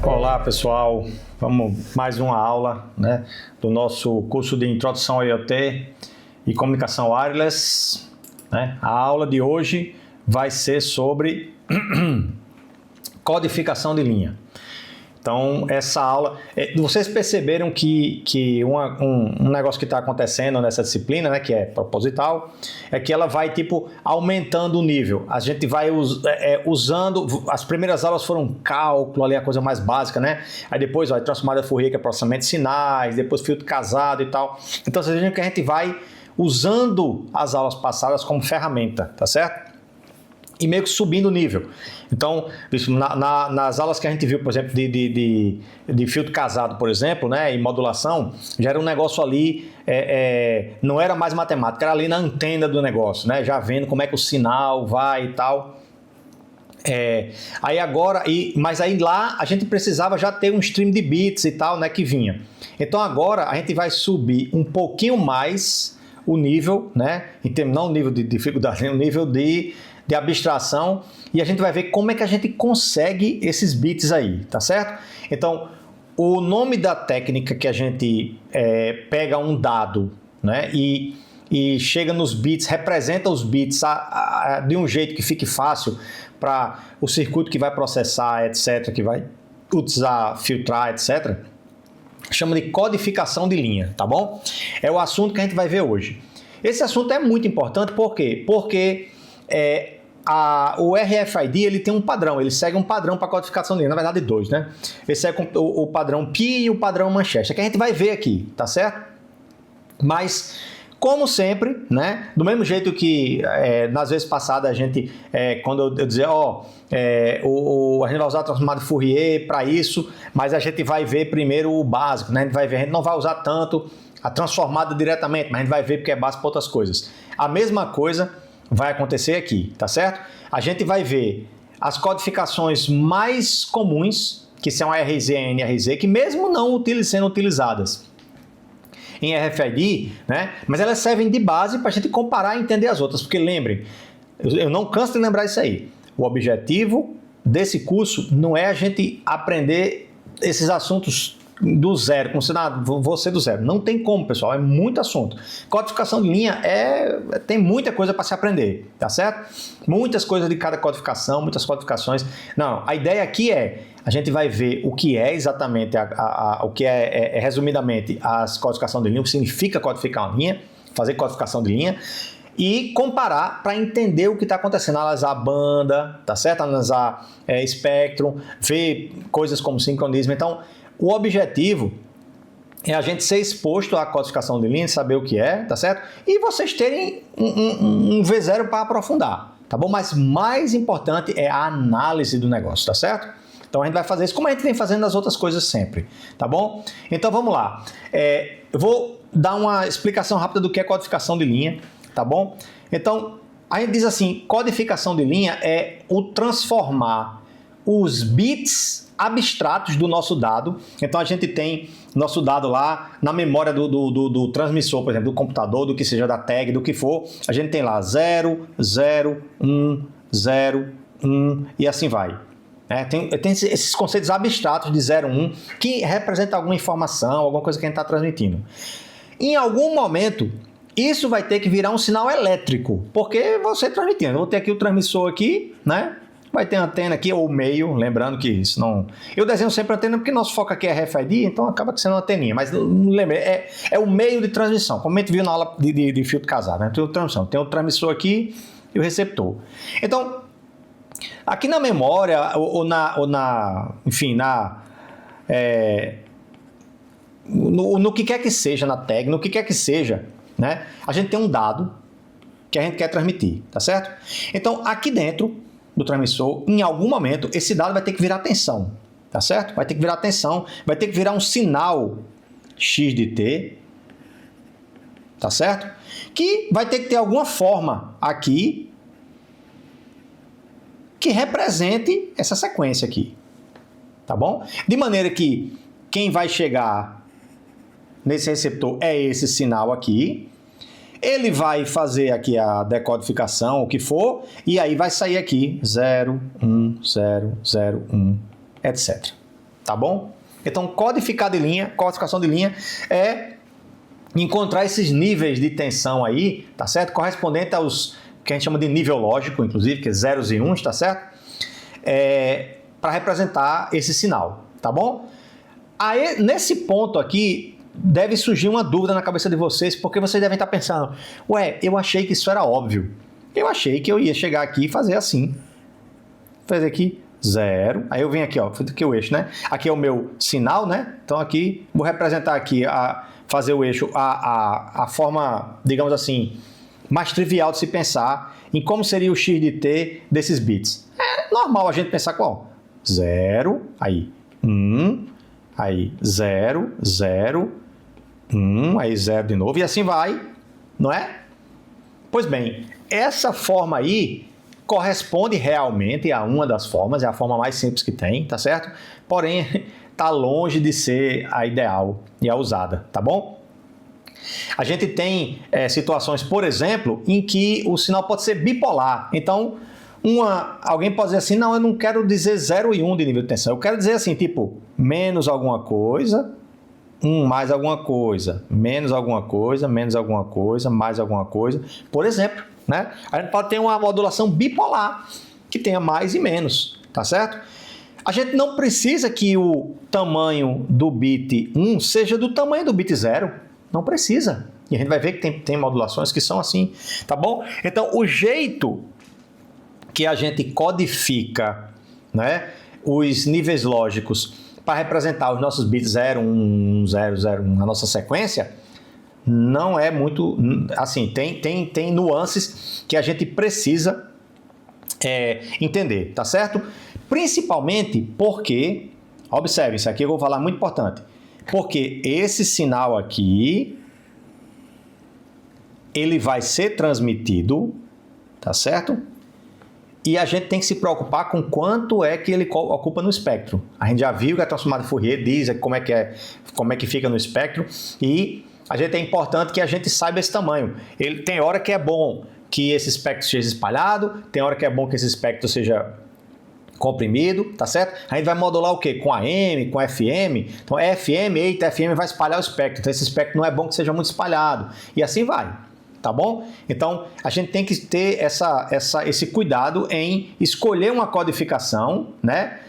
Olá pessoal, vamos mais uma aula, né, do nosso curso de Introdução ao IoT e Comunicação Wireless, né? A aula de hoje vai ser sobre codificação de linha. Então, essa aula, vocês perceberam que um negócio que está acontecendo nessa disciplina, né, que é proposital, é que ela vai, aumentando o nível. A gente vai usando, as primeiras aulas foram cálculo, ali a coisa mais básica, né? Aí depois, transformada Fourier, que é processamento de sinais, depois filtro casado e tal. Então, vocês vejam que a gente vai usando as aulas passadas como ferramenta, tá certo? E meio que subindo o nível. Então, nas aulas que a gente viu, por exemplo, de filtro casado, por exemplo, né, e modulação, já era um negócio ali, não era mais matemática, era ali na antena do negócio, né, já vendo como é que o sinal vai e tal. Mas aí lá a gente precisava já ter um stream de bits e tal, né, que vinha. Então agora a gente vai subir um pouquinho mais o nível, né, em termos, não o nível de dificuldade, o nível de abstração, e a gente vai ver como é que a gente consegue esses bits aí, tá certo? Então, o nome da técnica que a gente pega um dado, né, e chega nos bits, representa os bits de um jeito que fique fácil para o circuito que vai processar, etc., que vai utilizar, filtrar, etc., chama de codificação de linha, tá bom? É o assunto que a gente vai ver hoje. Esse assunto é muito importante, por quê? Porque o RFID ele tem um padrão, ele segue um padrão para codificação de linha, na verdade dois, né? Ele segue o padrão Pi e o padrão Manchester, que a gente vai ver aqui, tá certo? Mas, como sempre, né? Do mesmo jeito que nas vezes passadas a gente, quando eu dizia, a gente vai usar a transformada Fourier para isso, mas a gente vai ver primeiro o básico, né? A gente não vai usar tanto a transformada diretamente, mas a gente vai ver porque é básico para outras coisas. A mesma coisa vai acontecer aqui, tá certo? A gente vai ver as codificações mais comuns, que são a RZ e a NRZ, que mesmo não sendo utilizadas em RFID, né? Mas elas servem de base para a gente comparar e entender as outras, porque lembrem, eu não canso de lembrar isso aí, o objetivo desse curso não é a gente aprender esses assuntos do zero, como se você do zero. Não tem como, pessoal, é muito assunto. Codificação de linha tem muita coisa para se aprender, tá certo? Muitas coisas de cada codificação, muitas codificações. Não, a ideia aqui a gente vai ver o que é exatamente, o que resumidamente, a codificação de linha, o que significa codificar uma linha, fazer codificação de linha, e comparar para entender o que está acontecendo, analisar a banda, tá certo? Analisar espectro, ver coisas como sincronismo. Então, o objetivo é a gente ser exposto à codificação de linha, saber o que é, tá certo? E vocês terem um V0 para aprofundar, tá bom? Mas mais importante é a análise do negócio, tá certo? Então a gente vai fazer isso como a gente vem fazendo nas outras coisas sempre, tá bom? Então vamos lá. Eu vou dar uma explicação rápida do que é codificação de linha, tá bom? Então a gente diz assim, codificação de linha é o transformar os bits abstratos do nosso dado. Então a gente tem nosso dado lá na memória do transmissor, por exemplo, do computador, do que seja da tag, do que for. A gente tem lá 0, 0, 1, 0, 1 e assim vai. Tem esses conceitos abstratos de 0, 1 que representam alguma informação, alguma coisa que a gente está transmitindo. Em algum momento, isso vai ter que virar um sinal elétrico, porque você transmitindo. Eu vou ter aqui o transmissor aqui, né? Vai ter antena aqui ou meio, lembrando que isso não... Eu desenho sempre antena porque nosso foco aqui é RFID, então acaba sendo uma anteninha, mas lembre, é o meio de transmissão, como a gente viu na aula de filtro casado, né? Tem o transmissor aqui e o receptor. Então, aqui na memória, no que quer que seja, na tag, no que quer que seja, né? A gente tem um dado que a gente quer transmitir, tá certo? Então, aqui dentro do transmissor, em algum momento, esse dado vai ter que virar tensão, tá certo? Vai ter que virar tensão, vai ter que virar um sinal X de T, tá certo? Que vai ter que ter alguma forma aqui que represente essa sequência aqui, tá bom? De maneira que quem vai chegar nesse receptor é esse sinal aqui, ele vai fazer aqui a decodificação, o que for, e aí vai sair aqui 0, 1, 0, 0, 1, etc. tá bom? Então, codificação de linha é encontrar esses níveis de tensão aí, tá certo? Correspondente aos que a gente chama de nível lógico, inclusive, que é zeros e uns, tá certo? Para representar esse sinal, tá bom? Aí, nesse ponto aqui, deve surgir uma dúvida na cabeça de vocês, porque vocês devem estar pensando, ué, eu achei que isso era óbvio. Eu achei que eu ia chegar aqui e fazer assim. Fazer aqui 0, aí eu venho aqui, ó, aqui o eixo, né? Aqui é o meu sinal, né? Então aqui, vou representar aqui, fazer o eixo, a forma, digamos assim, mais trivial de se pensar em como seria o x de t desses bits. É normal a gente pensar qual? 0, aí 1, aí 0, 0, 1, aí 0 de novo, e assim vai, não é? Pois bem, essa forma aí corresponde realmente a uma das formas, é a forma mais simples que tem, tá certo? Porém, está longe de ser a ideal e a usada, tá bom? A gente tem situações, por exemplo, em que o sinal pode ser bipolar. Então, alguém pode dizer assim, não, eu não quero dizer 0 e 1 de nível de tensão, eu quero dizer assim, tipo, menos alguma coisa, mais alguma coisa, menos alguma coisa, menos alguma coisa, mais alguma coisa, por exemplo, né? A gente pode ter uma modulação bipolar, que tenha mais e menos, tá certo? A gente não precisa que o tamanho do bit 1 seja do tamanho do bit 0, não precisa. E a gente vai ver que tem modulações que são assim, tá bom? Então, o jeito que a gente codifica, né, os níveis lógicos para representar os nossos bits 0, 1, 0, 0, 1 na nossa sequência, não é muito, assim, tem nuances que a gente precisa entender, tá certo? Principalmente porque, observe, isso aqui eu vou falar muito importante, porque esse sinal aqui, ele vai ser transmitido, tá certo? E a gente tem que se preocupar com quanto é que ele ocupa no espectro. A gente já viu que a transformada de Fourier diz como é que fica no espectro, e é importante que a gente saiba esse tamanho. Tem hora que é bom que esse espectro seja espalhado, tem hora que é bom que esse espectro seja comprimido, tá certo? A gente vai modular o quê? Com AM, com FM. Então, FM vai espalhar o espectro. Então, esse espectro não é bom que seja muito espalhado. E assim vai. Tá bom? Então, a gente tem que ter esse cuidado em escolher uma codificação, né,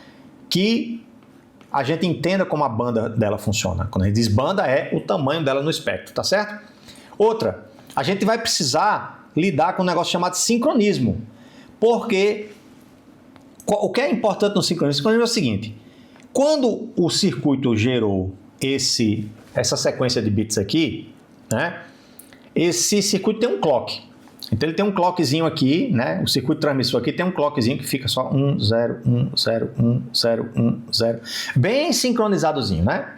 que a gente entenda como a banda dela funciona. Quando a gente diz banda, é o tamanho dela no espectro, tá certo? Outra, a gente vai precisar lidar com um negócio chamado sincronismo. Porque o que é importante no sincronismo? O sincronismo é o seguinte: quando o circuito gerou essa sequência de bits aqui, né, esse circuito tem um clock. Então ele tem um clockzinho aqui, né? O circuito transmissor aqui tem um clockzinho que fica só 1, 0, 1, 0, 1, 0, 1, 0. Bem sincronizadozinho, né?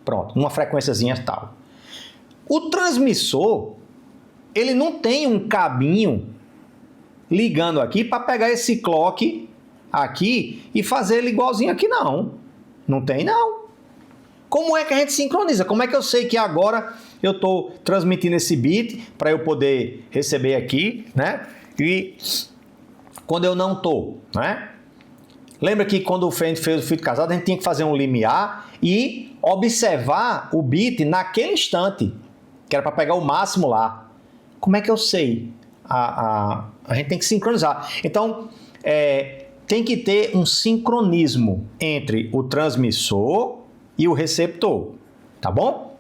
Pronto, uma frequênciazinha tal. O transmissor, ele não tem um cabinho ligando aqui para pegar esse clock aqui e fazer ele igualzinho aqui, não. Não tem, não. Como é que a gente sincroniza? Como é que eu sei que agora eu estou transmitindo esse bit para eu poder receber aqui, né? E quando eu não estou, né? Lembra que quando a gente fez o filtro casado, a gente tinha que fazer um limiar e observar o bit naquele instante, que era para pegar o máximo lá. Como é que eu sei? A gente tem que sincronizar. Então, tem que ter um sincronismo entre o transmissor e o receptor, tá bom?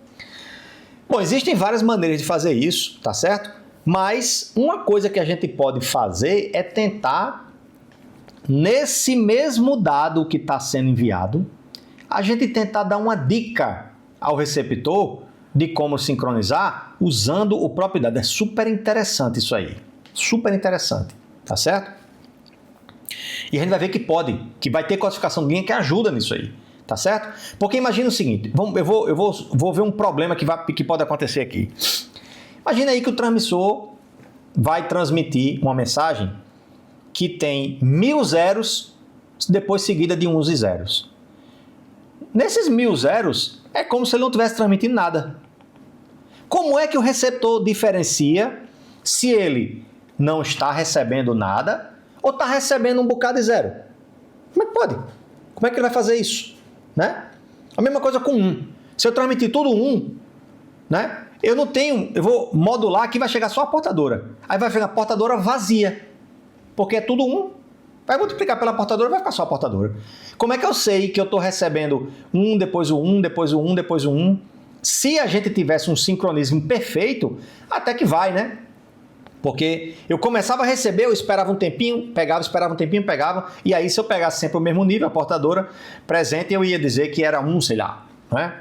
Bom, existem várias maneiras de fazer isso, tá certo? Mas uma coisa que a gente pode fazer é tentar, nesse mesmo dado que está sendo enviado, a gente tentar dar uma dica ao receptor de como sincronizar usando o próprio dado. É super interessante isso aí, super interessante, tá certo? E a gente vai ver que vai ter codificação de linha que ajuda nisso aí. Tá certo? Porque imagina o seguinte, eu vou ver um problema que pode acontecer aqui. Imagina aí que o transmissor vai transmitir uma mensagem que tem 1000 zeros, depois seguida de uns e zeros. Nesses 1000 zeros, é como se ele não estivesse transmitindo nada. Como é que o receptor diferencia se ele não está recebendo nada ou está recebendo um bocado de zero? Como é que pode? Como é que ele vai fazer isso? né? A mesma coisa com 1. Se eu transmitir tudo 1, né? Eu vou modular que vai chegar só a portadora. Aí vai ficar a portadora vazia, porque é tudo 1. Vai multiplicar pela portadora, vai ficar só a portadora. Como é que eu sei que eu estou recebendo 1, depois o 1, depois o 1, depois o 1? Se a gente tivesse um sincronismo perfeito, até que vai, né? Porque eu começava a receber, eu esperava um tempinho, pegava, esperava um tempinho, pegava, e aí se eu pegasse sempre o mesmo nível, a portadora presente, eu ia dizer que era 1, sei lá, né?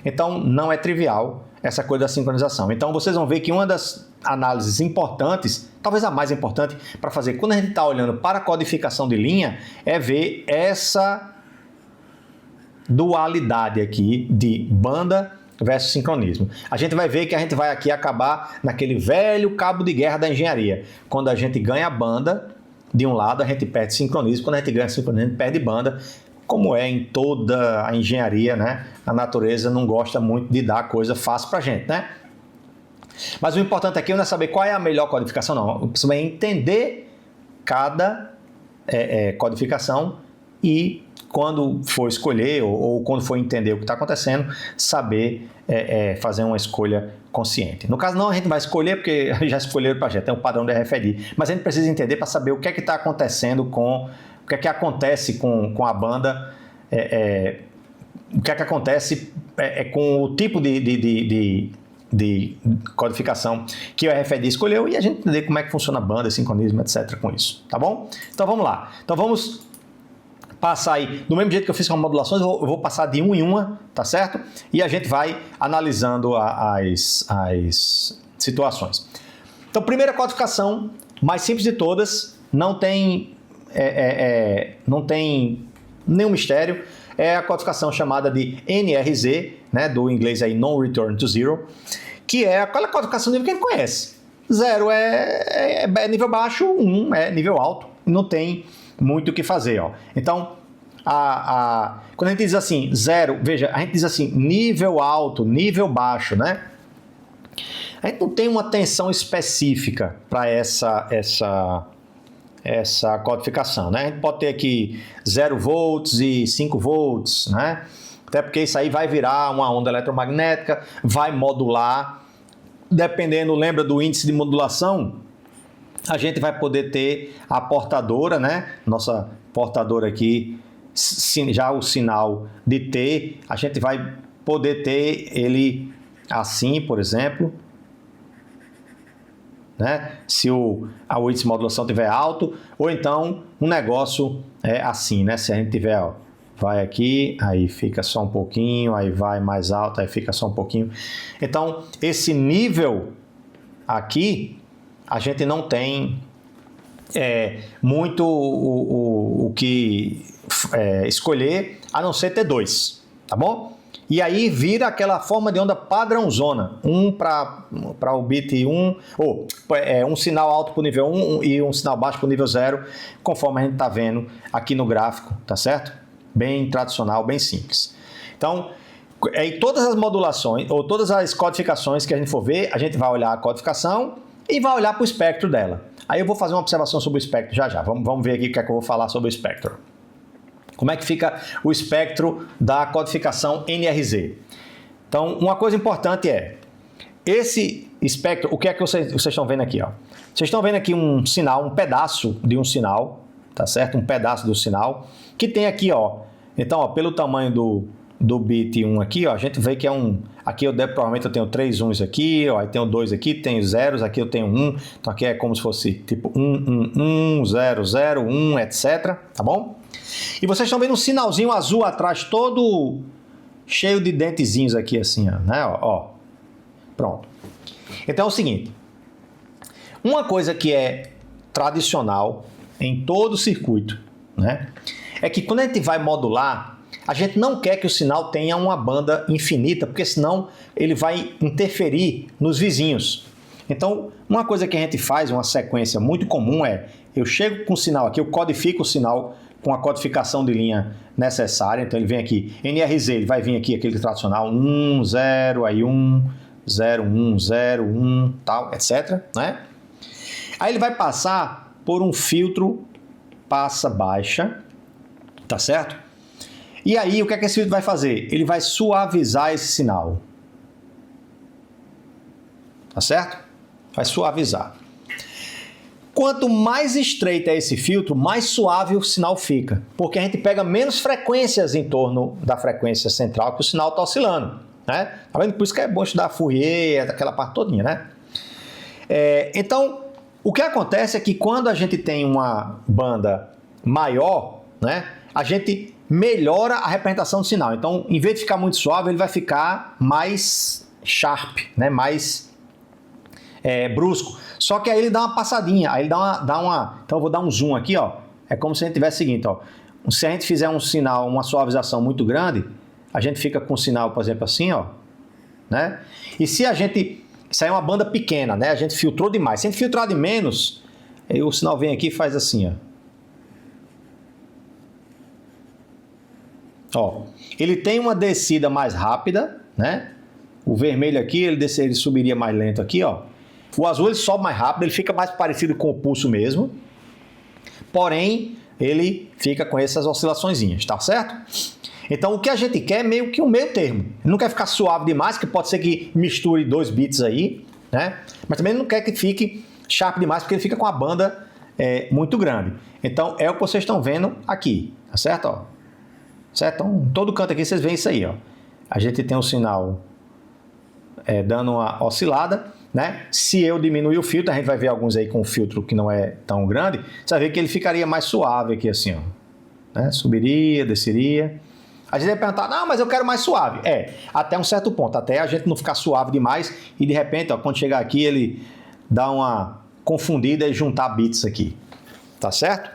Então, não é trivial essa coisa da sincronização. Então, vocês vão ver que uma das análises importantes, talvez a mais importante para fazer quando a gente está olhando para a codificação de linha, é ver essa dualidade aqui de banda versus sincronismo. A gente vai ver que a gente vai aqui acabar naquele velho cabo de guerra da engenharia. Quando a gente ganha banda, de um lado a gente perde sincronismo, quando a gente ganha sincronismo, a gente perde banda, como é em toda a engenharia, né? A natureza não gosta muito de dar coisa fácil pra gente, né? Mas o importante aqui não é saber qual é a melhor codificação, não. Você vai entender cada codificação e quando for escolher ou quando for entender o que está acontecendo, saber fazer uma escolha consciente. No caso não, a gente vai escolher porque já escolheram para a gente, tem um padrão de RFID, mas a gente precisa entender para saber o que é que está acontecendo o que é que acontece com a banda, o que é que acontece com o tipo de codificação que o RFID escolheu e a gente entender como é que funciona a banda, sincronismo, etc. com isso, tá bom? Então vamos lá. Então vamos passar aí, do mesmo jeito que eu fiz com as modulações, eu vou passar de uma em uma, tá certo? E a gente vai analisando as situações. Então, primeira codificação, mais simples de todas, não tem nenhum mistério, é a codificação chamada de NRZ, né, do inglês aí Non Return to Zero, que é aquela codificação nível que a gente conhece. 0 é nível baixo, 1 é nível alto, não tem muito o que fazer, ó. Então, quando a gente diz assim, 0, veja, a gente diz assim, nível alto, nível baixo, né? A gente não tem uma tensão específica para essa codificação, né? A gente pode ter aqui 0 volts e 5 volts, né? Até porque isso aí vai virar uma onda eletromagnética, vai modular, dependendo, lembra do índice de modulação, a gente vai poder ter a portadora, né? Nossa portadora aqui, já o sinal de T, a gente vai poder ter ele assim, por exemplo, né? Se o índice de modulação estiver alto, ou então um negócio assim, né? Se a gente tiver, ó, vai aqui, aí fica só um pouquinho, aí vai mais alto, aí fica só um pouquinho. Então, esse nível aqui, a gente não tem muito o que escolher, a não ser ter 2, tá bom? E aí vira aquela forma de onda padrãozona, para o bit 1, ou um sinal alto para o nível 1 e um sinal baixo para o nível 0, conforme a gente está vendo aqui no gráfico, tá certo? Bem tradicional, bem simples. Então, em todas as modulações, ou todas as codificações que a gente for ver, a gente vai olhar a codificação e vai olhar para o espectro dela. Aí eu vou fazer uma observação sobre o espectro já. Vamos ver aqui o que é que eu vou falar sobre o espectro. Como é que fica o espectro da codificação NRZ? Então, uma coisa importante esse espectro, o que é que vocês estão vendo aqui? Ó? Vocês estão vendo aqui um sinal, um pedaço de um sinal, tá certo? Um pedaço do sinal, que tem aqui, ó. Então, ó, pelo tamanho do bit 1 aqui, ó, a gente vê que é aqui provavelmente eu tenho 3 uns aqui, ó, aí tenho 2 aqui, tenho zeros, aqui eu tenho 1, então aqui é como se fosse tipo 1, 0, 0, 1, etc, tá bom? E vocês estão vendo um sinalzinho azul atrás, todo cheio de dentezinhos aqui assim, ó, né? Ó. Pronto. Então é o seguinte, uma coisa que é tradicional em todo o circuito, né, é que quando a gente vai modular, a gente não quer que o sinal tenha uma banda infinita, porque senão ele vai interferir nos vizinhos. Então, uma coisa que a gente faz, uma sequência muito comum eu chego com o sinal aqui, eu codifico o sinal com a codificação de linha necessária, então ele vem aqui, NRZ, ele vai vir aqui aquele tradicional 1, 0, aí 1, 0, 1, 0, 1, tal, etc, né? Aí ele vai passar por um filtro passa baixa, tá certo? E aí, o que é que esse filtro vai fazer? Ele vai suavizar esse sinal. Tá certo? Vai suavizar. Quanto mais estreito é esse filtro, mais suave o sinal fica. Porque a gente pega menos frequências em torno da frequência central que o sinal está oscilando. Né? Tá vendo? Por isso que é bom estudar Fourier, aquela parte todinha, né? Então, o que acontece é que quando a gente tem uma banda maior, né, a gente melhora a representação do sinal. Então, em vez de ficar muito suave, ele vai ficar mais sharp, né, mais brusco. Só que aí ele dá uma passadinha, aí ele dá uma... Então, eu vou dar um zoom aqui, ó. É como se a gente tivesse o seguinte, ó. Se a gente fizer um sinal, uma suavização muito grande, a gente fica com o sinal, por exemplo, assim, ó, né? E se a gente... Isso aí é uma banda pequena, né? A gente filtrou demais. Se a gente filtrar de menos, aí o sinal vem aqui e faz assim, ó. Ó, ele tem uma descida mais rápida, né? O vermelho aqui, ele subiria mais lento aqui, ó. O azul, ele sobe mais rápido, ele fica mais parecido com o pulso mesmo. Porém, ele fica com essas oscilaçõezinhas, tá certo? Então, o que a gente quer é meio que um meio termo. Ele não quer ficar suave demais, que pode ser que misture 2 bits aí, né? Mas também não quer que fique sharp demais, porque ele fica com a banda muito grande. Então, é o que vocês estão vendo aqui, tá certo? Ó. Certo? Então, em todo canto aqui vocês veem isso aí, ó. A gente tem um sinal dando uma oscilada, né? Se eu diminuir o filtro, a gente vai ver alguns aí com filtro que não é tão grande, você vai ver que ele ficaria mais suave aqui assim, ó. Né? Subiria, desceria. A gente vai perguntar, não, mas eu quero mais suave. Até um certo ponto, até a gente não ficar suave demais e de repente, ó, quando chegar aqui, ele dá uma confundida e juntar bits aqui. Tá certo?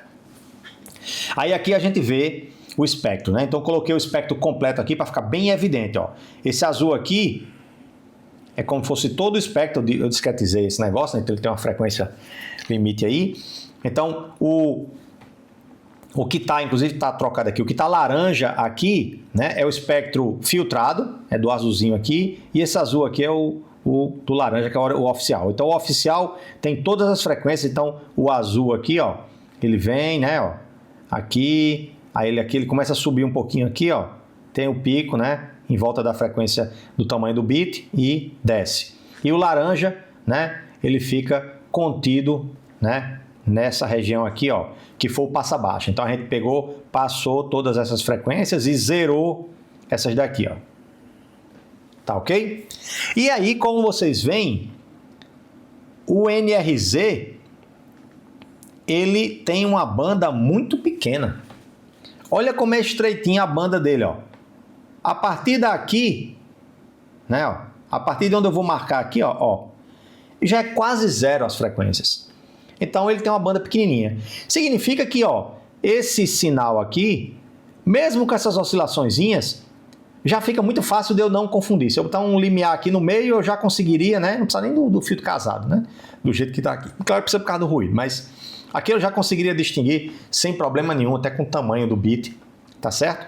Aí aqui a gente vê o espectro, né? Então eu coloquei o espectro completo aqui para ficar bem evidente, ó. Esse azul aqui é como se fosse todo o espectro, eu discretizei esse negócio, né? Então ele tem uma frequência limite aí. Então o que está, inclusive está trocado aqui, o que está laranja aqui, né, é o espectro filtrado, é do azulzinho aqui, e esse azul aqui é o do laranja, que é o oficial. Então o oficial tem todas as frequências, então o azul aqui, ó, ele vem, né, ó, aqui, aí ele começa a subir um pouquinho aqui, ó, tem o pico, né, em volta da frequência do tamanho do bit e desce. E o laranja, né, ele fica contido, né, nessa região aqui, ó, que foi o passa baixa. Então a gente pegou, passou todas essas frequências e zerou essas daqui, ó. Tá ok? E aí, como vocês veem, o NRZ ele tem uma banda muito pequena. Olha como é estreitinha a banda dele, ó. A partir daqui, né, ó, a partir de onde eu vou marcar aqui, ó, já é quase zero as frequências. Então ele tem uma banda pequenininha. Significa que, ó, esse sinal aqui, mesmo com essas oscilaçõezinhas, já fica muito fácil de eu não confundir. Se eu botar um limiar aqui no meio, eu já conseguiria, né? Não precisa nem do filtro casado, né? Do jeito que está aqui. Claro que precisa por causa do ruído, mas aqui eu já conseguiria distinguir sem problema nenhum, até com o tamanho do bit. Tá certo?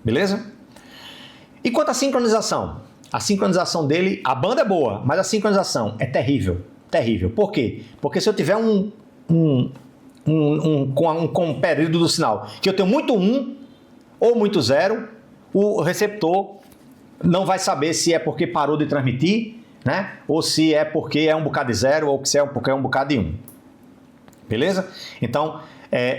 Beleza? E quanto à sincronização? A sincronização dele, a banda é boa, mas a sincronização é terrível. Terrível. Por quê? Porque se eu tiver com um período do sinal que eu tenho muito 1 ou muito 0, o receptor não vai saber se é porque parou de transmitir, né? Ou se é porque é um bocado de 0 ou se é porque é um bocado de 1. Beleza? Então,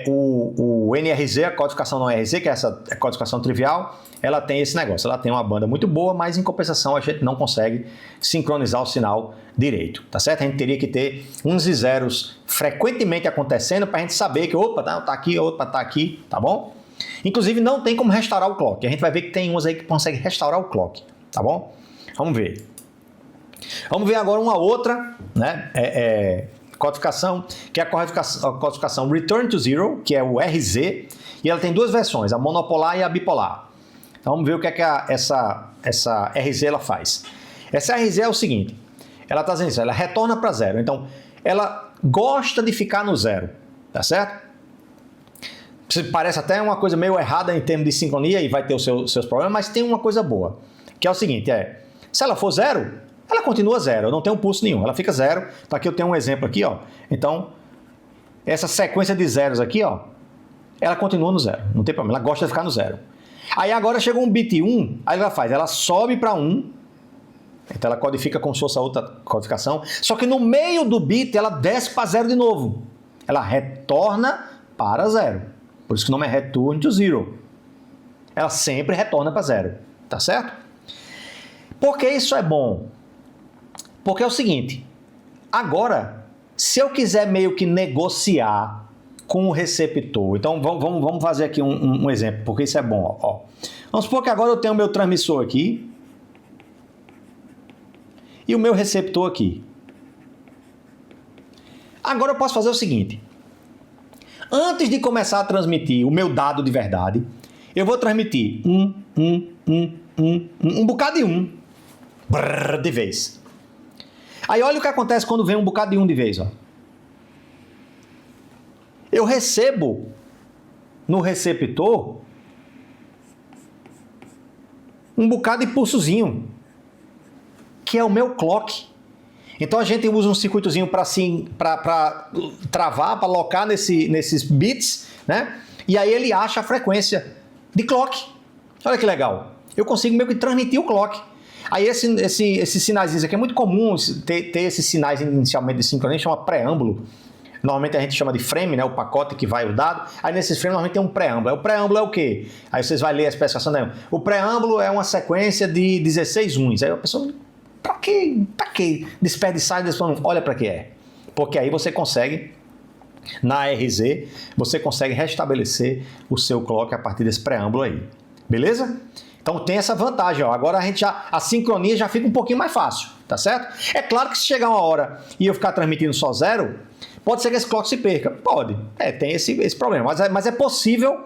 o NRZ, a codificação não RZ, que é essa codificação trivial, ela tem esse negócio, ela tem uma banda muito boa, mas em compensação a gente não consegue sincronizar o sinal direito, tá certo? A gente teria que ter uns e zeros frequentemente acontecendo para a gente saber que, opa, tá aqui, opa, tá aqui, tá bom? Inclusive não tem como restaurar o clock, a gente vai ver que tem uns aí que conseguem restaurar o clock, tá bom? Vamos ver. Vamos ver agora uma outra, né, codificação, que é a codificação Return to Zero, que é o RZ, e ela tem duas versões, a monopolar e a bipolar. Então vamos ver o que é que essa RZ ela faz. Essa RZ é o seguinte, ela está dizendo isso, ela retorna para zero, então ela gosta de ficar no zero, tá certo? Parece até uma coisa meio errada em termos de sincronia e vai ter os seus problemas, mas tem uma coisa boa, que é o seguinte, se ela for zero, ela continua zero, não tem um pulso nenhum, ela fica zero. Então aqui eu tenho um exemplo aqui, ó. Então, essa sequência de zeros aqui, ó, ela continua no zero, não tem problema, ela gosta de ficar no zero. Aí agora chegou um bit 1, aí ela faz, ela sobe para 1, então ela codifica como se fosse a outra codificação, só que no meio do bit ela desce para 0 de novo. Ela retorna para 0. Por isso que o nome é Return to Zero. Ela sempre retorna para 0, tá certo? Por que isso é bom? Porque é o seguinte, agora, se eu quiser meio que negociar com o receptor, então vamos fazer aqui um exemplo, porque isso é bom. Ó. Vamos supor que agora eu tenho o meu transmissor aqui e o meu receptor aqui. Agora eu posso fazer o seguinte, antes de começar a transmitir o meu dado de verdade, eu vou transmitir um bocado de de vez. Aí olha o que acontece quando vem um bocado de vez. Ó. Eu recebo no receptor um bocado de pulsozinho, que é o meu clock. Então a gente usa um circuitozinho para travar, para alocar nesses bits, né? E aí ele acha a frequência de clock. Olha que legal. Eu consigo meio que transmitir o clock. Aí esses sinais aqui é muito comum ter esses sinais inicialmente de sincronia, chama preâmbulo. Normalmente a gente chama de frame, né? O pacote que vai o dado. Aí nesses frames normalmente tem um preâmbulo. O preâmbulo é o quê? Aí vocês vão ler a especificação daí. O preâmbulo é uma sequência de 16 uns. Aí a pessoa, pra que desperdiçar desse plano? Olha para que é. Porque aí você consegue, na RZ, você consegue restabelecer o seu clock a partir desse preâmbulo aí. Beleza? Então tem essa vantagem, ó. Agora a sincronia já fica um pouquinho mais fácil, tá certo? É claro que se chegar uma hora e eu ficar transmitindo só 0, pode ser que esse clock se perca. Pode, tem esse problema, mas é possível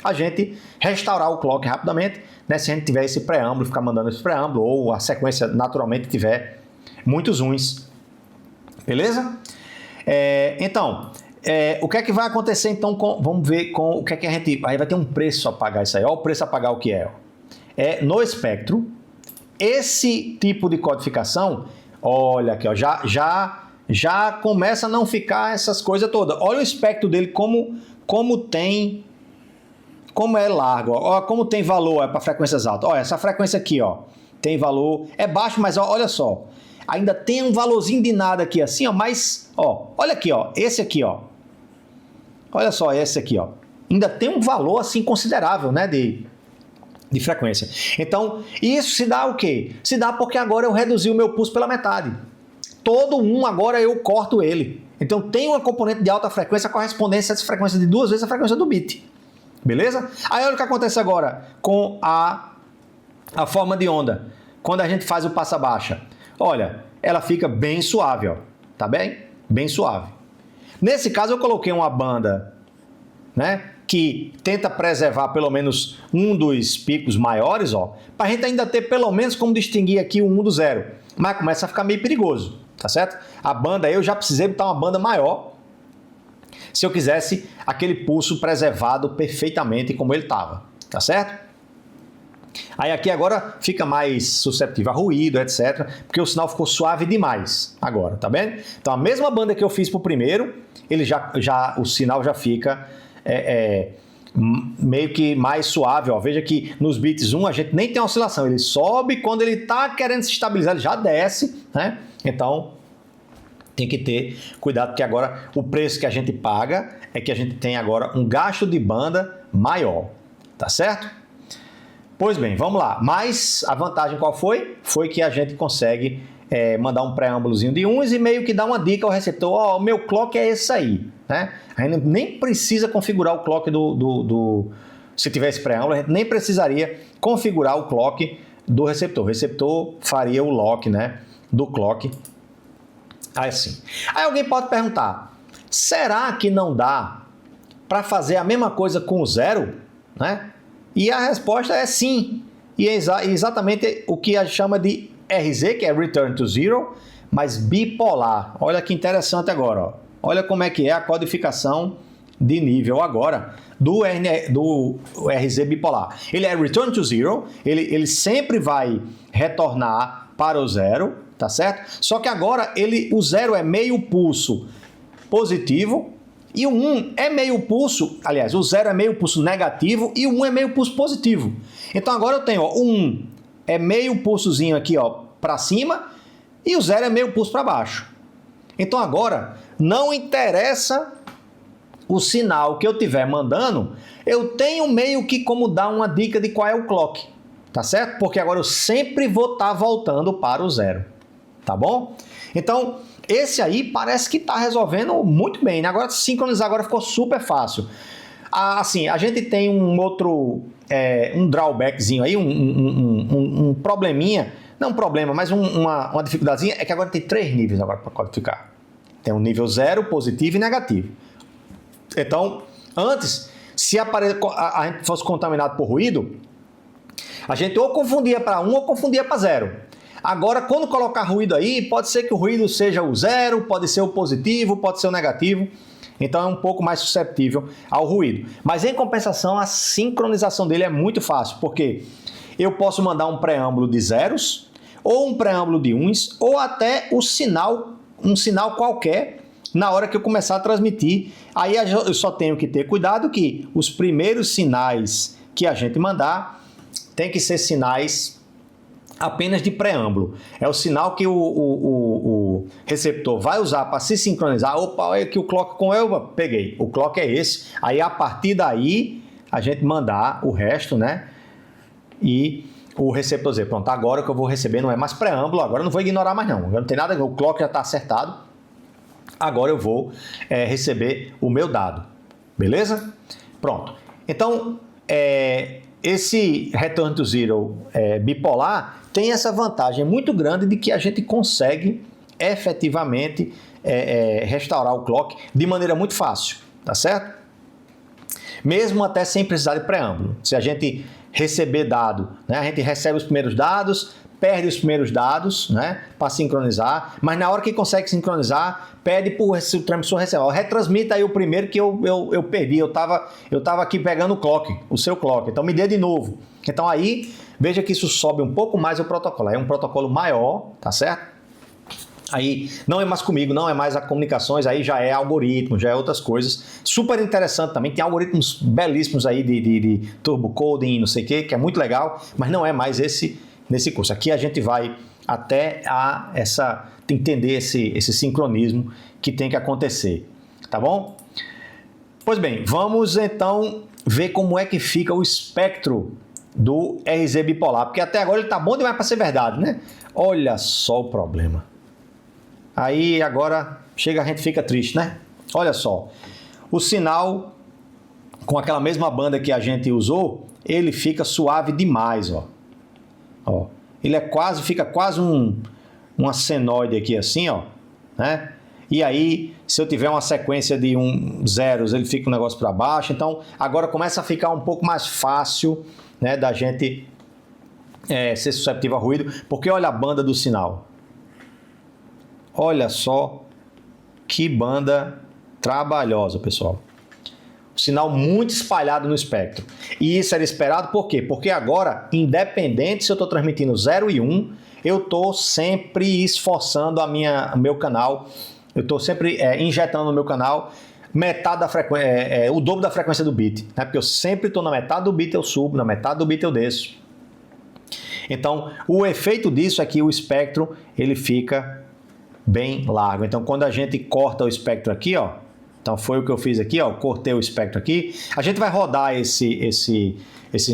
a gente restaurar o clock rapidamente, né? Se a gente tiver esse preâmbulo, ficar mandando esse preâmbulo, ou a sequência naturalmente tiver muitos uns. Beleza? Então, o que é que vai acontecer então vamos ver com o que é que a gente... Aí vai ter um preço a pagar isso aí. Olha o preço a pagar o que é. No espectro, esse tipo de codificação, olha aqui, ó, já começa a não ficar essas coisas todas. Olha o espectro dele, como é largo, ó, como tem valor para frequências altas. Olha, essa frequência aqui, ó, tem valor, é baixo, mas ó, olha só, ainda tem um valorzinho de nada aqui assim, ó, mas, ó, olha aqui, ó, esse aqui, ó, olha só esse aqui, ó, ainda tem um valor assim considerável, né, de frequência. Então, isso se dá o quê? Se dá porque agora eu reduzi o meu pulso pela metade. Todo agora eu corto ele. Então, tem uma componente de alta frequência correspondente a essa frequência de 2 vezes a frequência do bit. Beleza? Aí olha o que acontece agora com a forma de onda. Quando a gente faz o passa baixa. Olha, ela fica bem suave, ó. Tá bem? Bem suave. Nesse caso, eu coloquei uma banda, né, que tenta preservar pelo menos um dos picos maiores, ó, para a gente ainda ter pelo menos como distinguir aqui o 1 do 0. Mas começa a ficar meio perigoso, tá certo? A banda, eu já precisei botar uma banda maior se eu quisesse aquele pulso preservado perfeitamente como ele estava, tá certo? Aí aqui agora fica mais susceptível a ruído, etc, porque o sinal ficou suave demais agora, tá vendo? Então a mesma banda que eu fiz pro primeiro, ele o sinal já fica meio que mais suave, ó. Veja que nos bits 1 a gente nem tem oscilação, ele sobe, quando ele está querendo se estabilizar, ele já desce, né? Então tem que ter cuidado, porque agora o preço que a gente paga é que a gente tem agora um gasto de banda maior, tá certo? Pois bem, vamos lá. Mas a vantagem qual foi? Foi que a gente consegue mandar um preâmbulozinho de uns e meio que dar uma dica ao receptor, ó, o meu clock é esse aí, né? A gente nem precisa configurar o clock se tiver esse preâmbulo, a gente nem precisaria configurar o clock do receptor. O receptor faria o lock, né, do clock assim. Aí alguém pode perguntar, será que não dá para fazer a mesma coisa com o 0, né? E a resposta é sim. E é exatamente o que a gente chama de RZ, que é Return to Zero, mas bipolar. Olha que interessante agora, ó. Olha como é que é a codificação de nível agora do RZ bipolar. Ele é Return to Zero, ele sempre vai retornar para o 0, tá certo? Só que agora o 0 é meio pulso positivo E o 1 é meio pulso, aliás, o 0 é meio pulso negativo e o 1 é meio pulso positivo. Então agora eu tenho, ó, o 1 é meio pulsozinho aqui, ó, para cima e o 0 é meio pulso para baixo. Então agora não interessa o sinal que eu estiver mandando, eu tenho meio que como dar uma dica de qual é o clock, tá certo? Porque agora eu sempre vou estar voltando para o 0, tá bom? Então, esse aí parece que está resolvendo muito bem, né? Agora, sincronizar agora ficou super fácil. Assim, a gente tem um outro, um drawbackzinho aí, um probleminha, não um problema, mas uma dificuldadezinha, é que agora tem 3 níveis agora para codificar. Tem um nível 0, positivo e negativo. Então, antes, se a gente fosse contaminado por ruído, a gente ou confundia para 1 ou confundia para 0. Agora, quando colocar ruído aí, pode ser que o ruído seja o 0, pode ser o positivo, pode ser o negativo. Então, é um pouco mais susceptível ao ruído. Mas, em compensação, a sincronização dele é muito fácil, porque eu posso mandar um preâmbulo de zeros, ou um preâmbulo de uns, ou até um sinal qualquer, na hora que eu começar a transmitir. Aí eu só tenho que ter cuidado que os primeiros sinais que a gente mandar tem que ser sinais apenas de preâmbulo. É o sinal que o receptor vai usar para se sincronizar. Opa, olha aqui o clock com eu, peguei. O clock é esse. Aí a partir daí a gente mandar o resto, né? E o receptor dizer, pronto, agora o que eu vou receber não é mais preâmbulo, agora eu não vou ignorar mais não. Agora não tem nada, o clock já está acertado. Agora eu vou receber o meu dado. Beleza? Pronto. Então, esse Return to Zero bipolar tem essa vantagem muito grande de que a gente consegue efetivamente restaurar o clock de maneira muito fácil, tá certo? Mesmo até sem precisar de preâmbulo. Se a gente receber dado, né, a gente recebe os primeiros dados, perde os primeiros dados, né, para sincronizar, mas na hora que consegue sincronizar, pede para o transmissor receber. Retransmita aí o primeiro que eu perdi, eu tava aqui pegando o clock, o seu clock, então me dê de novo. Então aí, veja que isso sobe um pouco mais o protocolo, é um protocolo maior, tá certo? Aí não é mais comigo, não é mais a comunicações, aí já é algoritmo, já é outras coisas. Super interessante também, tem algoritmos belíssimos aí de turbo coding, não sei o que é muito legal, mas não é mais nesse curso. Aqui a gente vai até entender esse sincronismo que tem que acontecer, tá bom? Pois bem, vamos então ver como é que fica o espectro do RZ bipolar, porque até agora ele tá bom demais para ser verdade, né? Olha só o problema. Aí agora a gente fica triste, né? Olha só, o sinal com aquela mesma banda que a gente usou, ele fica suave demais, ó. Ó, ele fica quase uma senoide aqui assim, ó, né? E aí, se eu tiver uma sequência de zeros, ele fica um negócio para baixo. Então, agora começa a ficar um pouco mais fácil, né, da gente ser susceptível a ruído, porque olha a banda do sinal. Olha só que banda trabalhosa, pessoal. O sinal muito espalhado no espectro. E isso era esperado por quê? Porque agora, independente se eu estou transmitindo 0 e 1, eu estou sempre esforçando o meu canal, eu estou sempre injetando no meu canal metade da frequência, o dobro da frequência do bit, né? Porque eu sempre estou na metade do bit eu subo, na metade do bit eu desço. Então, o efeito disso é que o espectro ele fica bem largo. Então, quando a gente corta o espectro aqui, ó, então foi o que eu fiz aqui, ó, cortei o espectro aqui. A gente vai rodar esse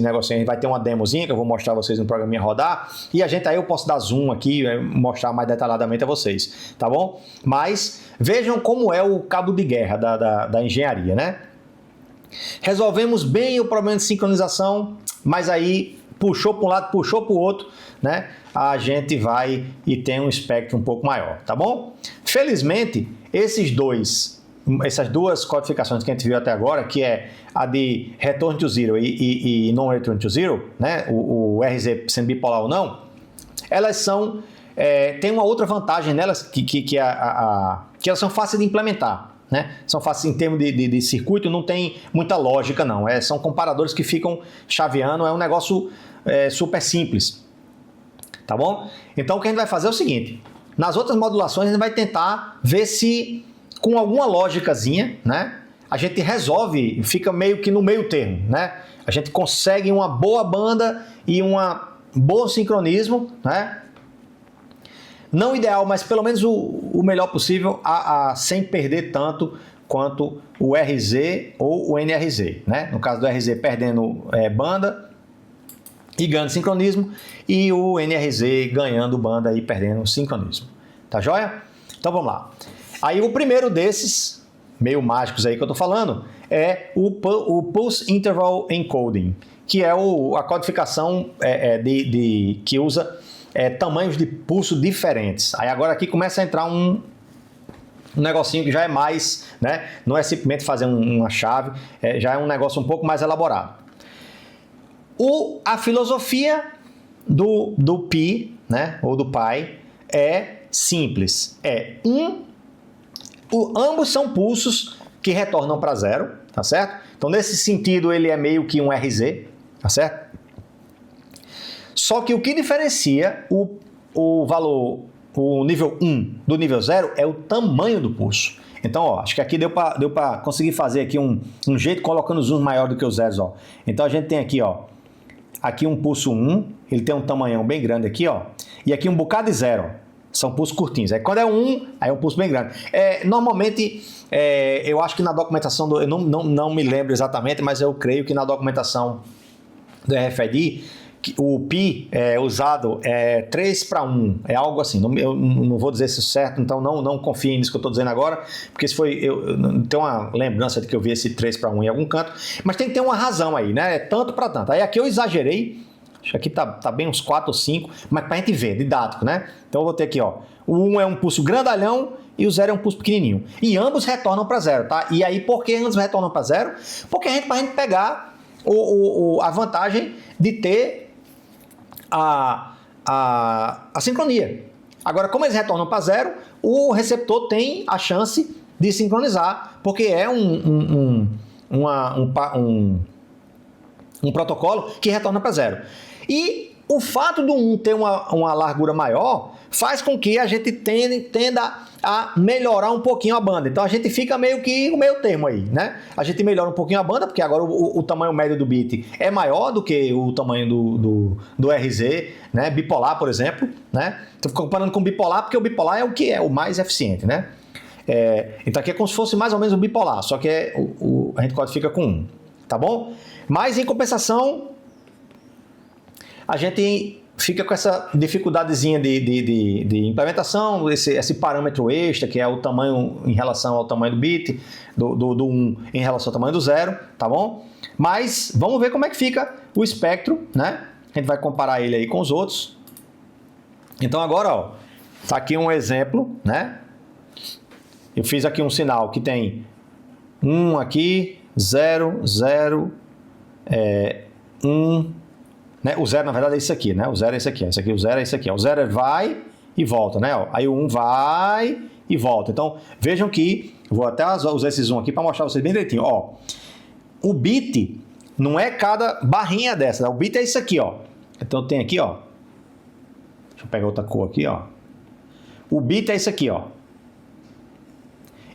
negocinho, a gente vai ter uma demozinha que eu vou mostrar a vocês no programinha rodar, e aí eu posso dar zoom aqui e mostrar mais detalhadamente a vocês, tá bom? Mas vejam como é o cabo de guerra da engenharia, né? Resolvemos bem o problema de sincronização, mas aí puxou para um lado, puxou para o outro, né? A gente vai e tem um espectro um pouco maior, tá bom? Felizmente, essas duas codificações que a gente viu até agora, que é a de Return to Zero e Non-Return to Zero, né? o RZ sendo bipolar ou não, elas são... tem uma outra vantagem nelas, que elas são fáceis de implementar, né? São fáceis em termos de circuito, não tem muita lógica não, são comparadores que ficam chaveando, é um negócio super simples, tá bom? Então o que a gente vai fazer é o seguinte, nas outras modulações a gente vai tentar ver se com alguma lógicazinha, né, a gente resolve, fica meio que no meio termo, né? A gente consegue uma boa banda e um bom sincronismo, né? Não ideal, mas pelo menos o melhor possível, sem perder tanto quanto o RZ ou o NRZ, né? No caso do RZ perdendo banda e ganhando sincronismo, e o NRZ ganhando banda e perdendo sincronismo. Tá joia? Então vamos lá. Aí o primeiro desses, meio mágicos aí que eu tô falando, é o Pulse Interval Encoding, que é a codificação que usa tamanhos de pulso diferentes. Aí agora aqui começa a entrar um negocinho que já é mais, né? Não é simplesmente fazer uma chave, já é um negócio um pouco mais elaborado. A filosofia do Pi, né? Ou do Pi, é simples. Ambos são pulsos que retornam para zero, tá certo? Então, nesse sentido, ele é meio que um RZ, tá certo? Só que o que diferencia o valor, o nível 1 do nível 0 é o tamanho do pulso. Então, ó, acho que aqui deu para conseguir fazer aqui um jeito colocando os 1 maior do que os zeros, ó. Então, a gente tem aqui, ó, aqui um pulso 1, ele tem um tamanhão bem grande aqui, ó, e aqui um bocado de 0, ó. São pulsos curtinhos. Aí quando é 1, aí é um pulso bem grande. Normalmente, eu acho que na documentação, eu não me lembro exatamente, mas eu creio que na documentação do RFID, o Pi usado é 3:1, é algo assim. Eu não vou dizer isso certo, então não confiem nisso que eu estou dizendo agora, porque isso foi, eu tenho uma lembrança de que eu vi esse 3:1 em algum canto, mas tem que ter uma razão aí, né? É tanto para tanto. Aí aqui eu exagerei, acho que aqui tá bem uns 4 ou 5, mas para a gente ver, didático, né? Então eu vou ter aqui, ó, o 1 é um pulso grandalhão e o 0 é um pulso pequenininho. E ambos retornam para 0, tá? E aí por que ambos retornam para 0? Porque para a gente pegar a vantagem de ter a sincronia. Agora, como eles retornam para 0, o receptor tem a chance de sincronizar, porque é um protocolo que retorna para 0. E o fato do 1 ter uma largura maior faz com que a gente tenda a melhorar um pouquinho a banda. Então a gente fica meio que no meio termo aí, né? A gente melhora um pouquinho a banda, porque agora o tamanho médio do bit é maior do que o tamanho do RZ, né? Bipolar, por exemplo, né? Estou comparando com o bipolar, porque o bipolar é o que é o mais eficiente, né? Então aqui é como se fosse mais ou menos o bipolar, só que a gente codifica com 1, tá bom? Mas em compensação, a gente fica com essa dificuldadezinha de implementação, esse parâmetro extra, que é o tamanho em relação ao tamanho do bit, do 1 em relação ao tamanho do 0, tá bom? Mas vamos ver como é que fica o espectro, né? A gente vai comparar ele aí com os outros. Então agora, ó, tá aqui um exemplo, né? Eu fiz aqui um sinal que tem 1 aqui, 0, 0, 1... Né? O 0 na verdade é isso aqui, né? O 0 é isso aqui, esse aqui, o 0 é isso aqui. O 0 vai e volta, né? Aí o 1 vai e volta. Então vejam que, vou até usar esse zoom aqui para mostrar para vocês bem direitinho. Ó, o bit não é cada barrinha dessa, né? O bit é isso aqui, ó. Então tem aqui, ó. Deixa eu pegar outra cor aqui, ó. O bit é isso aqui, ó.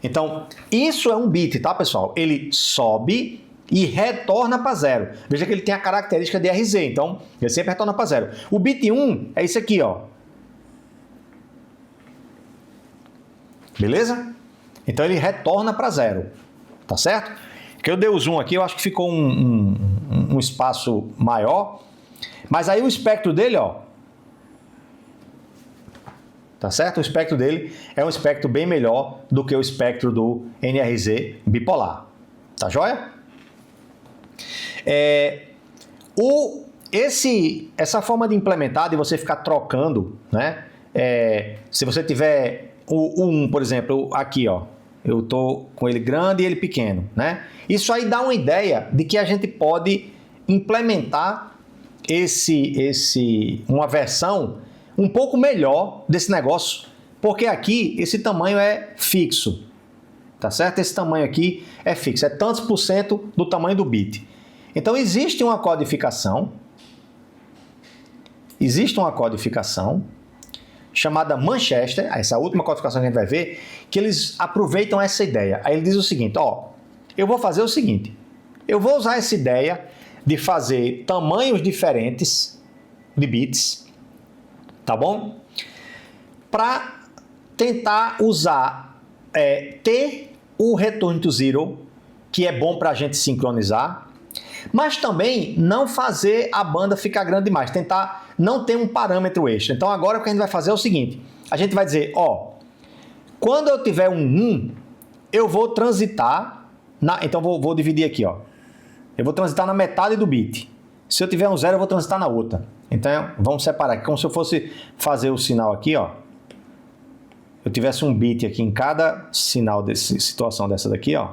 Então isso é um bit, tá, pessoal? Ele sobe e retorna para 0. Veja que ele tem a característica de RZ, então ele sempre retorna para 0. O bit 1 é isso aqui, ó. Beleza? Então ele retorna para 0, tá certo? Que eu dei o zoom aqui, eu acho que ficou um espaço maior, mas aí o espectro dele, ó, tá certo? O espectro dele é um espectro bem melhor do que o espectro do NRZ bipolar, tá joia? Essa forma de implementar, de você ficar trocando, né? Se você tiver o 1, por exemplo, aqui, ó, eu tô com ele grande e ele pequeno, né? Isso aí dá uma ideia de que a gente pode implementar uma versão um pouco melhor desse negócio, porque aqui esse tamanho é fixo, tá certo? Esse tamanho aqui é fixo, é tantos por cento do tamanho do bit. Então existe uma codificação chamada Manchester, essa última codificação que a gente vai ver, que eles aproveitam essa ideia. Aí ele diz o seguinte, ó, eu vou fazer o seguinte, eu vou usar essa ideia de fazer tamanhos diferentes de bits, tá bom? Para tentar usar, ter o return to zero, que é bom para a gente sincronizar, mas também não fazer a banda ficar grande demais, tentar não ter um parâmetro extra. Então agora o que a gente vai fazer é o seguinte, a gente vai dizer, ó, quando eu tiver um 1, eu vou transitar, então vou dividir aqui, ó, eu vou transitar na metade do bit. Se eu tiver um 0, eu vou transitar na outra. Então vamos separar aqui, como se eu fosse fazer o sinal aqui, ó, eu tivesse um bit aqui em cada sinal dessa situação dessa daqui, ó.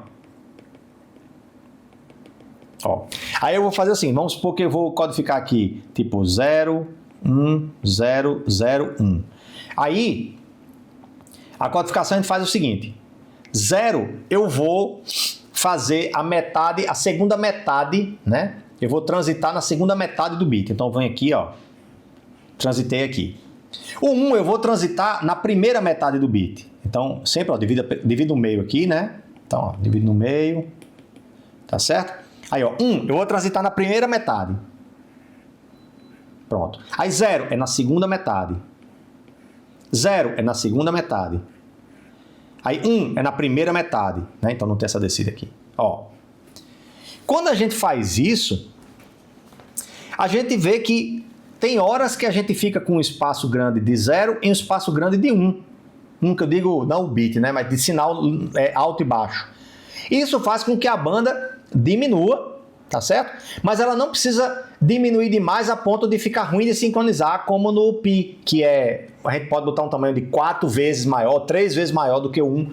Ó. Aí eu vou fazer assim, vamos supor que eu vou codificar aqui, tipo 0, 1, 0, 0, 1. Aí, a codificação a gente faz o seguinte, 0 eu vou fazer a metade, a segunda metade, né? Eu vou transitar na segunda metade do bit. Então, eu venho aqui, ó, transitei aqui. O 1 eu vou transitar na primeira metade do bit. Então, sempre, ó, divido no meio aqui, né? Então, ó, divido no meio, tá certo? Aí, ó, 1 eu vou transitar na primeira metade. Pronto. Aí 0 é na segunda metade. 0 é na segunda metade. Aí 1 é na primeira metade, né? Então não tem essa descida aqui. Ó. Quando a gente faz isso, a gente vê que tem horas que a gente fica com um espaço grande de 0 e um espaço grande de 1. Que eu digo, não o bit, né? Mas de sinal alto e baixo. Isso faz com que a banda diminua, tá certo? Mas ela não precisa diminuir demais a ponto de ficar ruim de sincronizar, como no Pi, que a gente pode botar um tamanho de 4 vezes maior, 3 vezes maior do que o 1,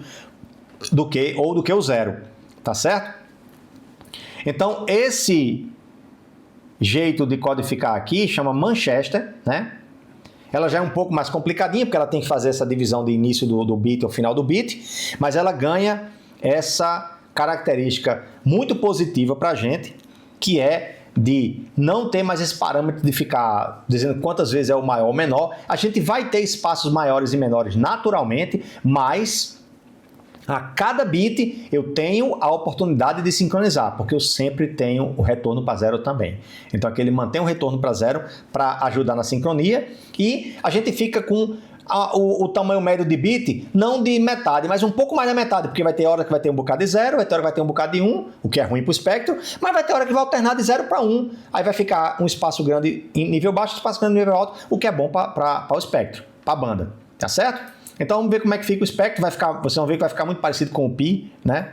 ou do que o 0, tá certo? Então, esse jeito de codificar aqui chama Manchester, né? Ela já é um pouco mais complicadinha, porque ela tem que fazer essa divisão de início do bit ao final do bit, mas ela ganha essa característica muito positiva para a gente, que é de não ter mais esse parâmetro de ficar dizendo quantas vezes é o maior ou menor. A gente vai ter espaços maiores e menores naturalmente, mas a cada bit eu tenho a oportunidade de sincronizar, porque eu sempre tenho o retorno para 0 também. Então aqui ele mantém o retorno para 0 para ajudar na sincronia, e a gente fica com o tamanho médio de bit, não de metade, mas um pouco mais da metade, porque vai ter hora que vai ter um bocado de 0, vai ter hora que vai ter um bocado de 1, o que é ruim para o espectro, mas vai ter hora que vai alternar de 0 para 1, aí vai ficar um espaço grande em nível baixo, um espaço grande em nível alto, o que é bom para o espectro, para a banda, tá certo? Então vamos ver como é que fica o espectro, vocês vão ver que vai ficar muito parecido com o Pi, né?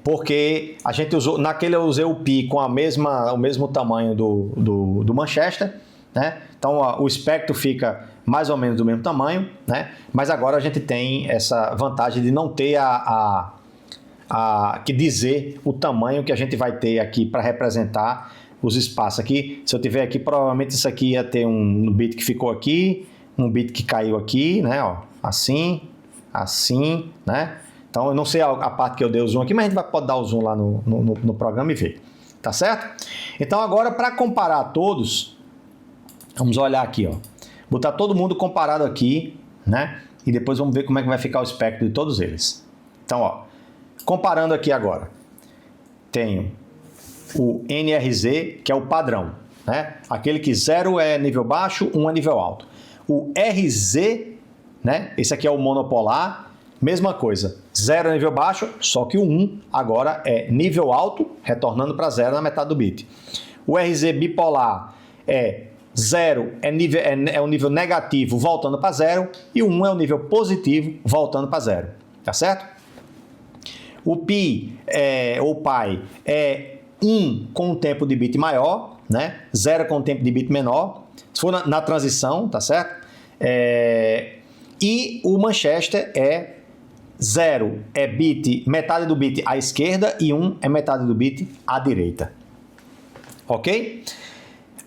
Porque a gente usou, naquele eu usei o Pi com o mesmo tamanho do Manchester, né? Então o espectro fica mais ou menos do mesmo tamanho, né? Mas agora a gente tem essa vantagem de não ter que dizer o tamanho que a gente vai ter aqui para representar os espaços aqui. Se eu tiver aqui, provavelmente isso aqui ia ter um bit que ficou aqui, um bit que caiu aqui, né? Ó, assim, né? Então eu não sei a parte que eu dei o zoom aqui, mas a gente pode dar o zoom lá no programa e ver, tá certo? Então agora, para comparar todos, vamos olhar aqui, ó. Botar todo mundo comparado aqui, né? E depois vamos ver como é que vai ficar o espectro de todos eles. Então, ó, comparando aqui agora, tenho o NRZ, que é o padrão, né? Aquele que 0 é nível baixo, 1 é nível alto. O RZ, né? Esse aqui é o monopolar, mesma coisa, 0 é nível baixo, só que o 1 agora é nível alto, retornando para 0 na metade do bit. O RZ bipolar é 0 é o nível negativo voltando para 0 e o 1 é o nível positivo voltando para 0, tá certo? O Pi, ou Pi, é 1 com um tempo de bit maior, né? 0 com um tempo de bit menor, se for na transição, tá certo? E o Manchester é 0 é metade do bit à esquerda e 1 é metade do bit à direita. Ok?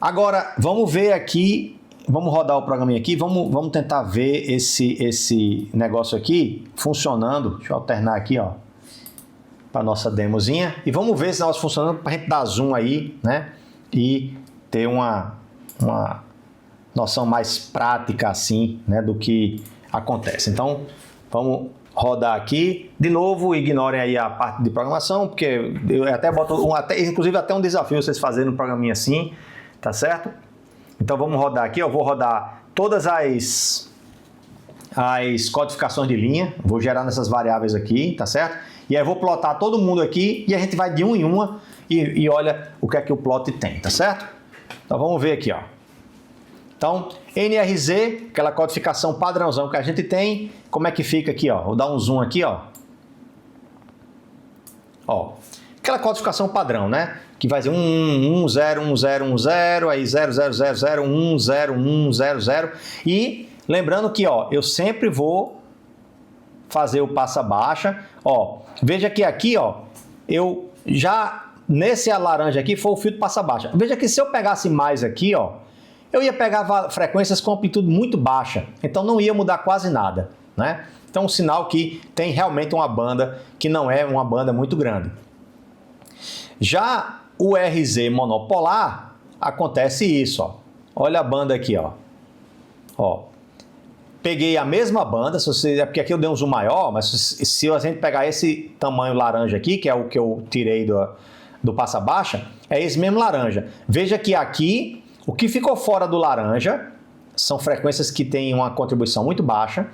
Agora, vamos ver aqui, vamos rodar o programinha aqui, vamos tentar ver esse negócio aqui funcionando. Deixa eu alternar aqui, ó, para a nossa demozinha. E vamos ver esse negócio funcionando para a gente dar zoom aí, né? E ter uma noção mais prática, assim, né, do que acontece. Então, vamos rodar aqui. De novo, ignorem aí a parte de programação, porque eu até boto, inclusive até um desafio vocês fazerem um programinha assim, tá certo? Então vamos rodar aqui, eu vou rodar todas as codificações de linha, vou gerar nessas variáveis aqui, tá certo? E aí eu vou plotar todo mundo aqui e a gente vai de uma em uma e olha o que é que o plot tem, tá certo? Então vamos ver aqui, ó. Então, NRZ, aquela codificação padrãozão que a gente tem, como é que fica aqui, ó? Vou dar um zoom aqui, ó. Ó, aquela codificação padrão, né? Que vai ser 1, 0, 1, 0, 1, 0, aí 0, 0, 0, 0, 1, 0, 1, 0, 0. E lembrando que, ó, eu sempre vou fazer o passa baixa. Ó, veja que aqui, ó, eu já, nesse laranja aqui, foi o filtro passa baixa. Veja que se eu pegasse mais aqui, ó, eu ia pegar frequências com amplitude muito baixa, então não ia mudar quase nada, né? Então, um sinal que tem realmente uma banda que não é uma banda muito grande. Já o RZ monopolar, acontece isso, ó. Olha a banda aqui, ó. Ó. Peguei a mesma banda, porque aqui eu dei um zoom maior, mas se a gente pegar esse tamanho laranja aqui, que é o que eu tirei do passa baixa, é esse mesmo laranja. Veja que aqui o que ficou fora do laranja são frequências que têm uma contribuição muito baixa.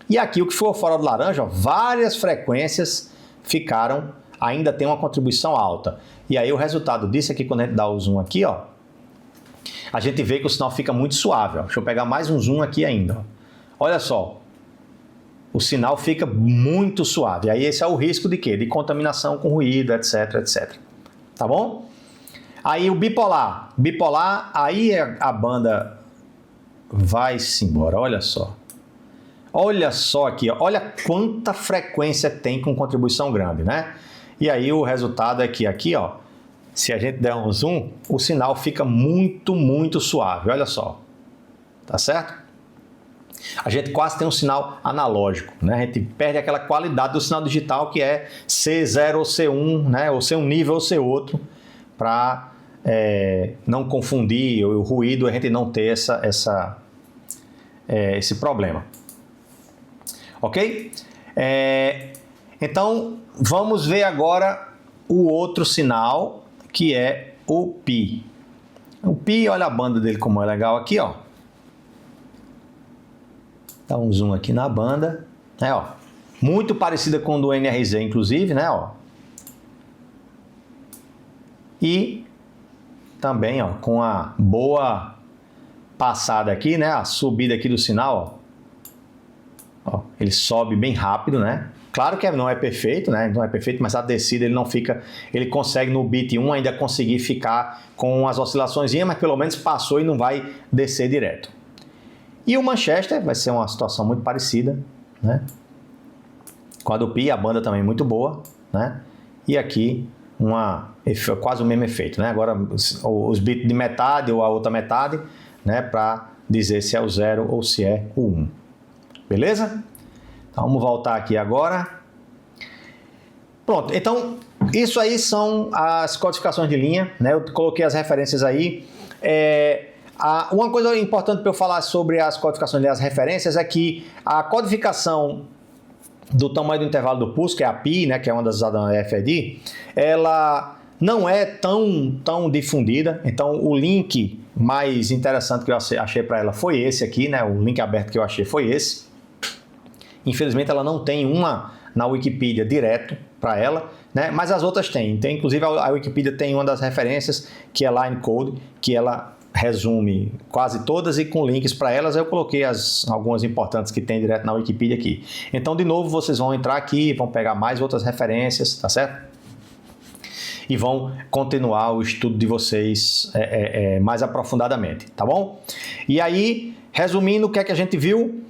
E aqui o que ficou fora do laranja, ó, várias frequências ficaram, ainda tem uma contribuição alta. E aí o resultado disso é que quando a gente dá o zoom aqui, ó, a gente vê que o sinal fica muito suave. Ó. Deixa eu pegar mais um zoom aqui ainda. Ó. Olha só, o sinal fica muito suave. Aí esse é o risco de quê? De contaminação com ruído, etc, etc. Tá bom? Aí o bipolar. Bipolar, aí a banda vai-se embora, olha só. Olha só aqui, ó. Olha quanta frequência tem com contribuição grande, né? E aí o resultado é que aqui, ó, se a gente der um zoom, o sinal fica muito, muito suave, olha só. Tá certo? A gente quase tem um sinal analógico, né? A gente perde aquela qualidade do sinal digital que é C0 ou C1, né? Ou ser um nível ou ser outro, para não confundir o ruído, a gente não ter esse problema. Ok? Então, vamos ver agora o outro sinal, que é o Pi. O Pi, olha a banda dele como é legal aqui, ó. Dá um zoom aqui na banda, né, ó. Muito parecida com o do NRZ, inclusive, né, ó. E também, ó, com a boa passada aqui, né, a subida aqui do sinal, ó, ele sobe bem rápido, né? Claro que não é perfeito, né? Não é perfeito, mas a descida ele não fica, ele consegue no beat 1 ainda conseguir ficar com as oscilações, mas pelo menos passou e não vai descer direto. E o Manchester vai ser uma situação muito parecida, né? Com a do Pi, a banda também muito boa, né? E aqui quase o mesmo efeito, né? Agora os bits de metade ou a outra metade, né? Para dizer se é o 0 ou se é o 1. Beleza? Então vamos voltar aqui agora. Pronto, então isso aí são as codificações de linha, né? Eu coloquei as referências aí. Uma coisa importante para eu falar sobre as codificações e as referências é que a codificação do tamanho do intervalo do pulso, que é a Pi, né, que é uma das usadas na FED, ela não é tão difundida. Então o link mais interessante que eu achei para ela foi esse aqui, né? O link aberto que eu achei foi esse. Infelizmente ela não tem uma na Wikipedia direto para ela, né? Mas as outras têm. Então, inclusive a Wikipedia tem uma das referências que é Line Code, que ela resume quase todas e com links para elas. Eu coloquei algumas importantes que tem direto na Wikipedia aqui. Então, de novo, vocês vão entrar aqui, vão pegar mais outras referências, tá certo? E vão continuar o estudo de vocês mais aprofundadamente, tá bom? E aí, resumindo, o que é que a gente viu?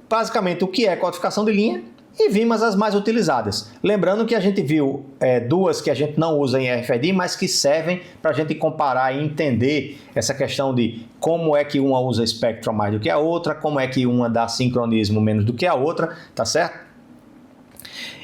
Basicamente, o que é codificação de linha e vimos as mais utilizadas. Lembrando que a gente viu duas que a gente não usa em RFID, mas que servem para a gente comparar e entender essa questão de como é que uma usa espectro mais do que a outra, como é que uma dá sincronismo menos do que a outra, tá certo?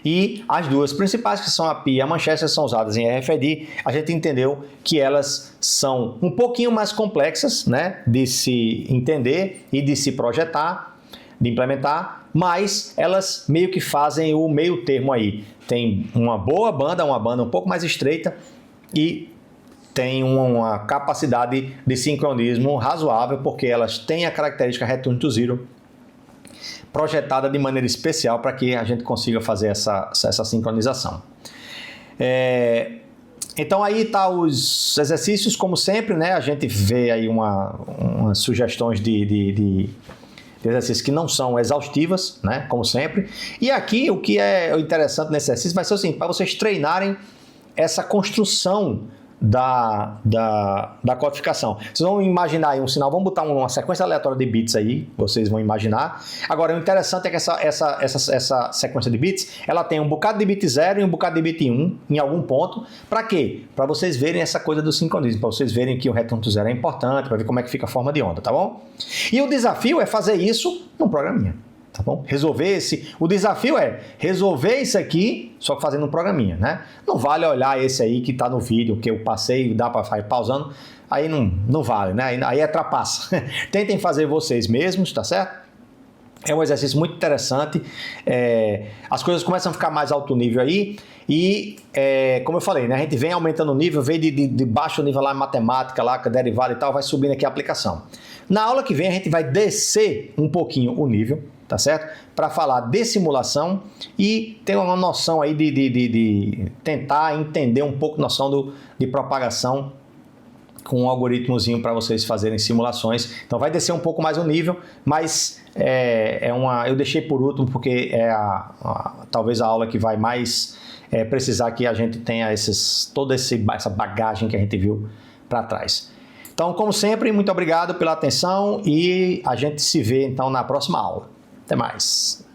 E as duas principais, que são a Pi e a Manchester, são usadas em RFID. A gente entendeu que elas são um pouquinho mais complexas, né, de se entender e de se projetar, de implementar, mas elas meio que fazem o meio termo aí. Tem uma boa banda, uma banda um pouco mais estreita e tem uma capacidade de sincronismo razoável, porque elas têm a característica Return to Zero projetada de maneira especial para que a gente consiga fazer essa sincronização. Então aí tá os exercícios, como sempre, né? A gente vê aí umas sugestões de exercícios que não são exaustivas, né? Como sempre. E aqui o que é interessante nesse exercício vai ser o seguinte, para vocês treinarem essa construção da codificação. Vocês vão imaginar aí um sinal, vamos botar uma sequência aleatória de bits aí, vocês vão imaginar. Agora, o interessante é que essa sequência de bits, ela tem um bocado de bit 0 e um bocado de bit 1 em algum ponto. Para quê? Para vocês verem essa coisa do sincronismo, para vocês verem que o return to zero é importante, para ver como é que fica a forma de onda, tá bom? E o desafio é fazer isso num programinha. Tá bom? O desafio é resolver isso aqui, só que fazendo um programinha, né? Não vale olhar esse aí que tá no vídeo, que eu passei, dá para ir pausando, aí não vale, né? Aí é trapaça. Tentem fazer vocês mesmos, tá certo? É um exercício muito interessante, as coisas começam a ficar mais alto nível aí e, como eu falei, né, a gente vem aumentando o nível, vem de baixo nível lá em matemática, lá, derivada e tal, vai subindo aqui a aplicação. Na aula que vem a gente vai descer um pouquinho o nível, tá certo? Para falar de simulação e ter uma noção aí de tentar entender um pouco a noção de propagação com um algoritmozinho para vocês fazerem simulações. Então vai descer um pouco mais o nível, mas eu deixei por último porque talvez a aula que vai mais precisar que a gente tenha toda essa bagagem que a gente viu para trás. Então, como sempre, muito obrigado pela atenção e a gente se vê então na próxima aula. Até mais!